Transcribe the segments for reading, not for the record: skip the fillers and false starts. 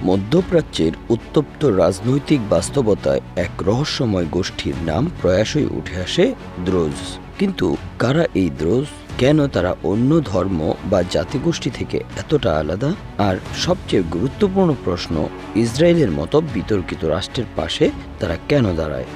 মধ্যপ্রাচ্যের উত্তপ্ত রাজনৈতিক বাস্তবতায় এক রহস্যময় গোষ্ঠীর নাম প্রায়শই উঠে আসে দ্রুজ। কিন্তু কারা এই দ্রুজ, কেন তারা অন্য ধর্ম বা জাতিগোষ্ঠী থেকে এতটা আলাদা, আর সবচেয়ে গুরুত্বপূর্ণ প্রশ্ন, ইসরায়েলের মতো বিতর্কিত রাষ্ট্রের পাশে তারা কেন দাঁড়ায়।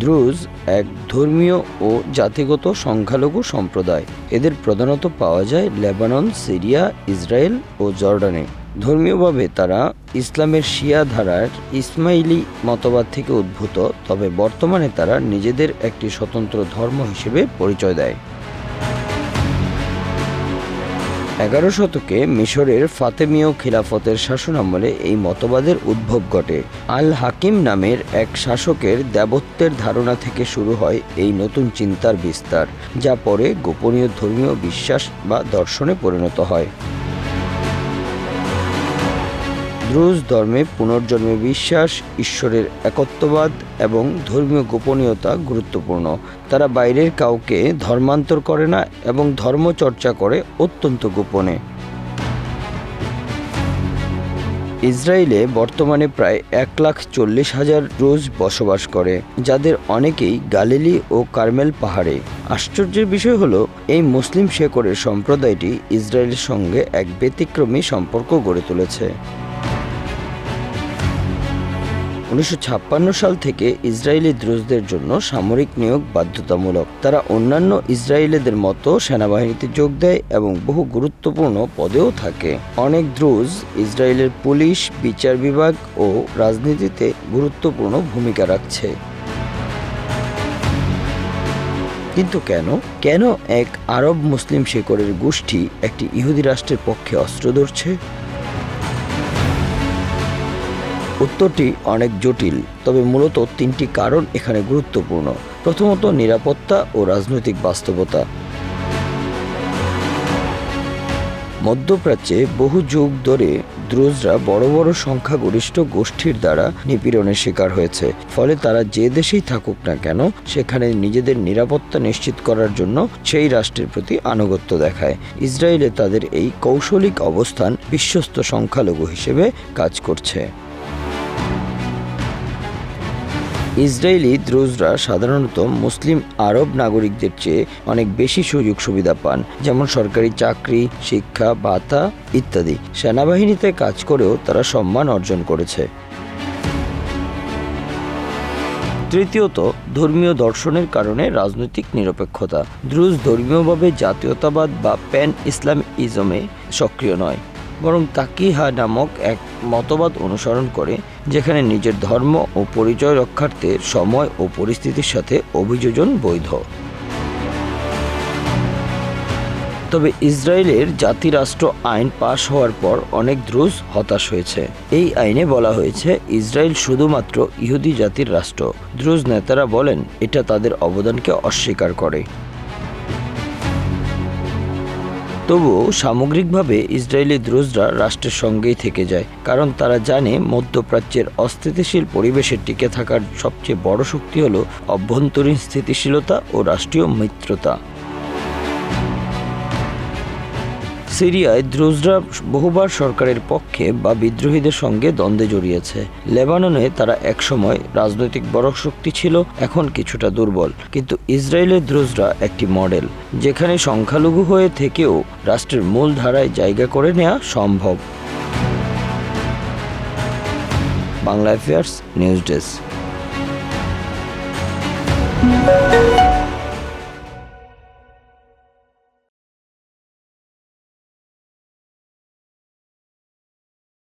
দ্রুজ এক ধর্মীয় ও জাতিগত সংখ্যালঘু সম্প্রদায়। এদের প্রধানত পাওয়া যায় লেবানন, সিরিয়া, ইসরায়েল ও জর্ডানে। ধর্মীয়ভাবে তারা ইসলামের শিয়া ধারার ইসমাইলি মতবাদ থেকে উদ্ভূত, তবে বর্তমানে তারা নিজেদের একটি স্বতন্ত্র ধর্ম হিসেবে পরিচয় দেয়। 11 শতকে মিশরের ফাতেমীয় খিলাফতের শাসনামলে এই মতবাদের উদ্ভব ঘটে। আল হাকিম নামের এক শাসকের দেবত্বের ধারণা থেকে শুরু হয় এই নতুন চিন্তার বিস্তার, যা পরে গোপনীয় ধর্মীয় বিশ্বাস বা দর্শনে পরিণত হয়। দ্রুজ ধর্মে পুনর্জন্মে বিশ্বাস, ঈশ্বরের একত্ববাদ এবং ধর্মীয় গোপনীয়তা গুরুত্বপূর্ণ। তারা বাইরের কাউকে ধর্মান্তর করে না এবং ধর্ম চর্চা করে অত্যন্ত গোপনে। ইসরায়েলে বর্তমানে প্রায় 1,40,000 দ্রুজ বসবাস করে, যাদের অনেকেই গালিলি ও কার্মেল পাহাড়ে। আশ্চর্যের বিষয় হলো, এই মুসলিম শেকড়ের সম্প্রদায়টি ইসরায়েলের সঙ্গে এক ব্যতিক্রমী সম্পর্ক গড়ে তুলেছে। 1956 সাল থেকে ইসরায়েলি দ্রুজদের জন্য সামরিক নিয়োগ বাধ্যতামূলক। তারা অন্যান্য ইসরায়েলিদের মতো সেনাবাহিনীতে যোগ দেয় এবং বহু গুরুত্বপূর্ণ পদেও থাকে। অনেক দ্রুজ ইসরায়েলের পুলিশ, বিচার বিভাগ ও রাজনীতিতে গুরুত্বপূর্ণ ভূমিকা রাখছে। কিন্তু কেন এক আরব মুসলিম শেকড়ের গোষ্ঠী একটি ইহুদি রাষ্ট্রের পক্ষে অস্ত্র ধরছে? উত্তরটি অনেক জটিল, তবে মূলত 3টি কারণ এখানে গুরুত্বপূর্ণ। প্রথমত, নিরাপত্তা ও রাজনৈতিক বাস্তবতা। মধ্যপ্রাচ্যে বহু যুগ ধরে দ্রুজরা বড় বড় সংখ্যাগরিষ্ঠ গোষ্ঠীর দ্বারা নিপীড়নের শিকার হয়েছে। ফলে তারা যে দেশেই থাকুক না কেন, সেখানে নিজেদের নিরাপত্তা নিশ্চিত করার জন্য সেই রাষ্ট্রের প্রতি আনুগত্য দেখায়। ইসরায়েলে তাদের এই কৌশলিক অবস্থান বিশ্বস্ত সংখ্যালঘু হিসেবে কাজ করছে। ইসরায়েলি দ্রুজরা সাধারণত মুসলিম আরব নাগরিকদের চেয়ে অনেক বেশি সুযোগ সুবিধা পান, যেমন সরকারি চাকরি, শিক্ষা, ভাতা ইত্যাদি। সেনাবাহিনীতে কাজ করেও তারা সম্মান অর্জন করেছে। তৃতীয়ত, ধর্মীয় দর্শনের কারণে রাজনৈতিক নিরপেক্ষতা। দ্রুজ ধর্মীয়ভাবে জাতীয়তাবাদ বা প্যান ইসলামিজমে সক্রিয় নয়, বরং তাকিহা নামক এক মতবাদ অনুসরণ করে, যেখানে নিজের ধর্ম ও পরিচয় রক্ষার্থে সময় ও পরিস্থিতির সাথে অভিযোজন বৈধ। তবে ইসরায়েলের জাতিরাষ্ট্র আইন পাশ হওয়ার পর অনেক দ্রুজ হতাশ হয়েছে। এই আইনে বলা হয়েছে ইসরায়েল শুধুমাত্র ইহুদি জাতির রাষ্ট্র। দ্রুজ নেতারা বলেন এটা তাদের অবদানকে অস্বীকার করে। তবুও সামগ্রিকভাবে ইসরায়েলি দ্রুজরা রাষ্ট্রের সঙ্গেই থেকে যায়, কারণ তারা জানে মধ্যপ্রাচ্যের অস্থিতিশীল পরিবেশে টিকে থাকার সবচেয়ে বড় শক্তি হল অভ্যন্তরীণ স্থিতিশীলতা ও রাষ্ট্রীয় মিত্রতা। সিরিয়ায় দ্রুজরা বহুবার সরকারের পক্ষে বা বিদ্রোহীদের সঙ্গে দ্বন্দ্বে জড়িয়েছে। লেবাননে তারা একসময় রাজনৈতিক বড় শক্তি ছিল, এখন কিছুটা দুর্বল। কিন্তু ইসরায়েলের দ্রুজরা একটি মডেল, যেখানে সংখ্যালঘু হয়ে থেকেও রাষ্ট্রের মূল ধারায় জায়গা করে নেওয়া সম্ভব। Bangla affairs news desk.